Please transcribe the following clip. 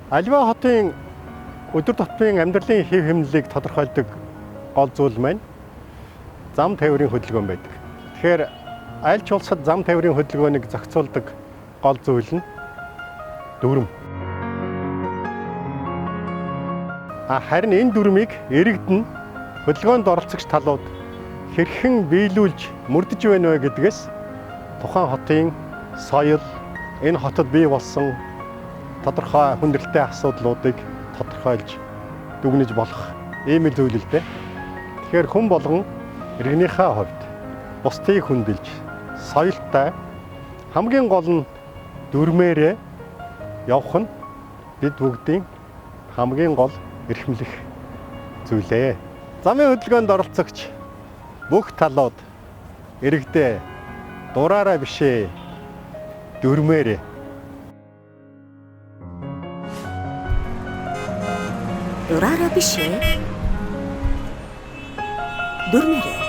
Аливаа хотын өдөр тутмын амьдралын хэв хэмнэлийг тодорхойлдог гол зүйл маань зам тээврийн хөдөлгөөн байдаг. Тэгэхээр аль ч улсад зам тээврийн хөдөлгөөнийг зохицуулдаг гол зүйл нь дүрм. Харин энэ дүрмийг иргэдэн хөдөлгөөнд оролцогч талууд хэрхэн биелүүлж мөрдөж байна вэ гэдгээс тухайн хотын соёл, энэ хотод бий болсон тодорхой хүндрэлтэй асуудлуудыг тодорхойлж дүгнэж болох ийм л зүйл л дээ. Тэгэхээр хүн болгон иргэнийхээ хувьд бусдыг хүндэлж, соёлтой хамгийн гол нь дүрмээрээ явах нь бид бүгдийн хамгийн гол эрхэмлэх зүйлээ. Замын хөдөлгөөнд оролцогч бүх талууд иргэдээ дураараа бишээ дүрмээрээ дураараа бишээ дүрмээрээ